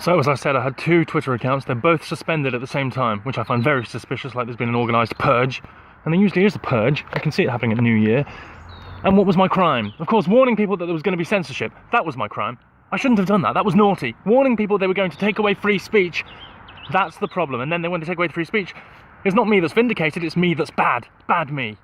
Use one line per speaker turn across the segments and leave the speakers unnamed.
So, as I said, I had 2 Twitter accounts. They're both suspended at the same time, which I find very suspicious, like there's been an organised purge. And there usually is a purge. I can see it happening at New Year. And what was my crime? Of course, warning people that there was going to be censorship. That was my crime. I shouldn't have done that. That was naughty. Warning people they were going to take away free speech. That's the problem. And then when they take away the free speech, it's not me that's vindicated, it's me that's bad. Bad me.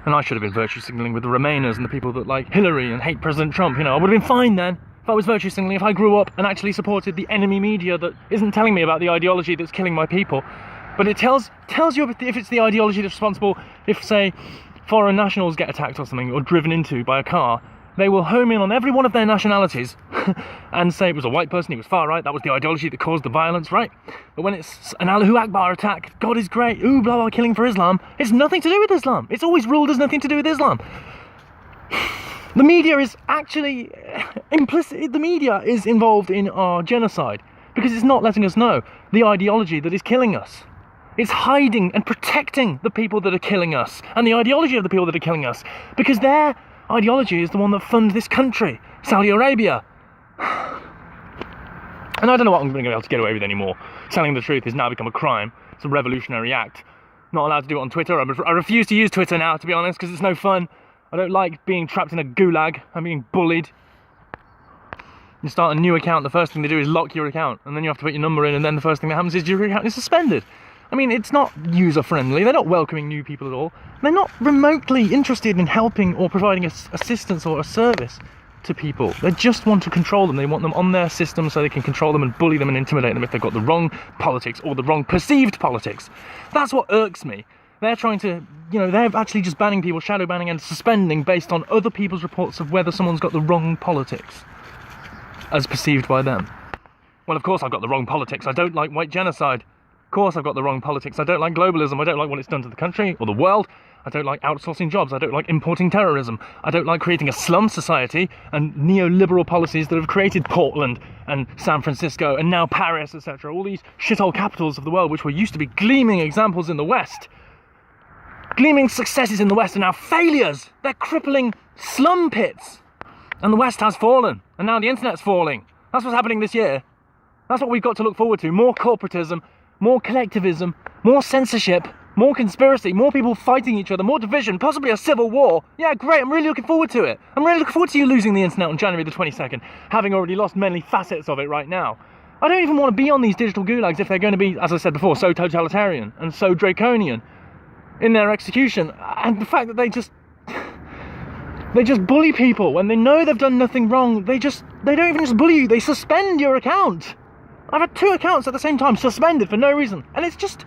And I should have been virtue signalling with the Remainers and the people that like Hillary and hate President Trump. You know, I would have been fine then. If I was virtue signalling, if I grew up and actually supported the enemy media that isn't telling me about the ideology that's killing my people, but it tells you if it's the ideology that's responsible. If, say, foreign nationals get attacked or something, or driven into by a car, they will home in on every one of their nationalities and say it was a white person, he was far right, that was the ideology that caused the violence, right? But when it's an Allahu Akbar attack, God is great, ooh, blah, blah, killing for Islam, it's nothing to do with Islam. It's always ruled as nothing to do with Islam. The media is actually implicit. The media is involved in our genocide because it's not letting us know the ideology that is killing us. It's hiding and protecting the people that are killing us and the ideology of the people that are killing us, because their ideology is the one that funds this country, Saudi Arabia. And I don't know what I'm going to be able to get away with anymore. Telling the truth has now become a crime. It's a revolutionary act. Not allowed to do it on Twitter. I refuse to use Twitter now, to be honest, because it's no fun. I don't like being trapped in a gulag. I'm being bullied. You start a new account, the first thing they do is lock your account, and then you have to put your number in, and then the first thing that happens is your account is suspended. I mean, it's not user-friendly. They're not welcoming new people at all. They're not remotely interested in helping or providing assistance or a service to people. They just want to control them. They want them on their system so they can control them and bully them and intimidate them if they've got the wrong politics or the wrong perceived politics. That's what irks me. They're trying to, they're actually just banning people, shadow banning and suspending based on other people's reports of whether someone's got the wrong politics as perceived by them. Well, of course I've got the wrong politics. I don't like white genocide. Of course I've got the wrong politics. I don't like globalism. I don't like what it's done to the country or the world. I don't like outsourcing jobs. I don't like importing terrorism. I don't like creating a slum society and neoliberal policies that have created Portland and San Francisco and now Paris, etc. All these shithole capitals of the world, which were used to be gleaming examples in the West. Gleaming successes in the West are now failures. They're crippling slum pits. And the West has fallen. And now the internet's falling. That's what's happening this year. That's what we've got to look forward to. More corporatism, more collectivism, more censorship, more conspiracy, more people fighting each other, more division, possibly a civil war. Yeah, great, I'm really looking forward to it. I'm really looking forward to you losing the internet on January the 22nd, having already lost many facets of it right now. I don't even want to be on these digital gulags if they're going to be, as I said before, so totalitarian and so draconian in their execution. And the fact that they just bully people when they know they've done nothing wrong. They don't even just bully you, they suspend your account. I've had 2 accounts at the same time suspended for no reason, and it's just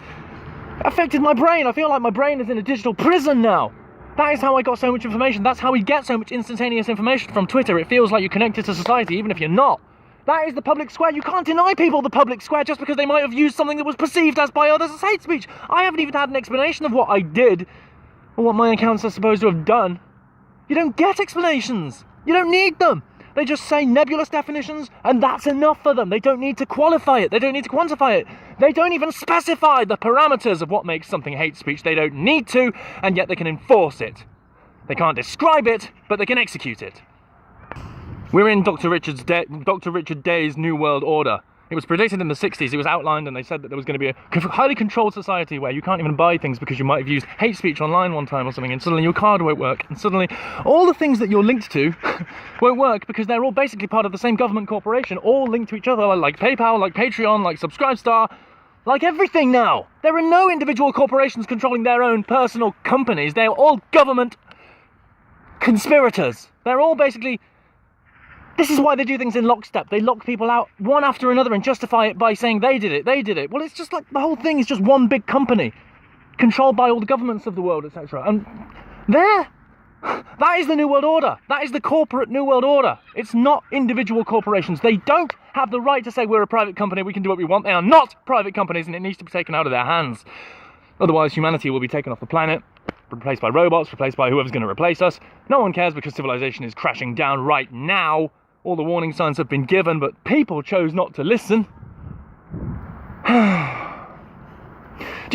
affected my brain. I feel like my brain is in a digital prison now. That is how I got so much information. That's how we get so much instantaneous information from Twitter. It feels like you're connected to society, even if you're not. That is the public square. You can't deny people the public square just because they might have used something that was perceived as by others as hate speech. I haven't even had an explanation of what I did or what my accounts are supposed to have done. You don't get explanations. You don't need them. They just say nebulous definitions, and that's enough for them. They don't need to qualify it. They don't need to quantify it. They don't even specify the parameters of what makes something hate speech. They don't need to, and yet they can enforce it. They can't describe it, but they can execute it. We're in Dr. Richard Day's New World Order. It was predicted in the 60s. It was outlined, and they said that there was going to be a highly controlled society where you can't even buy things because you might have used hate speech online one time or something, and suddenly your card won't work, and suddenly all the things that you're linked to won't work because they're all basically part of the same government corporation, all linked to each other, like PayPal, like Patreon, like Subscribestar, like everything now. There are no individual corporations controlling their own personal companies. They're all government conspirators. They're all basically... This is why they do things in lockstep. They lock people out one after another and justify it by saying they did it. Well, it's just like the whole thing is just one big company controlled by all the governments of the world, etc. And that is the New World Order. That is the corporate New World Order. It's not individual corporations. They don't have the right to say we're a private company, we can do what we want. They are not private companies, and it needs to be taken out of their hands. Otherwise, humanity will be taken off the planet, replaced by robots, replaced by whoever's going to replace us. No one cares because civilization is crashing down right now. All the warning signs have been given, but people chose not to listen. Do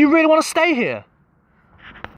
you really want to stay here?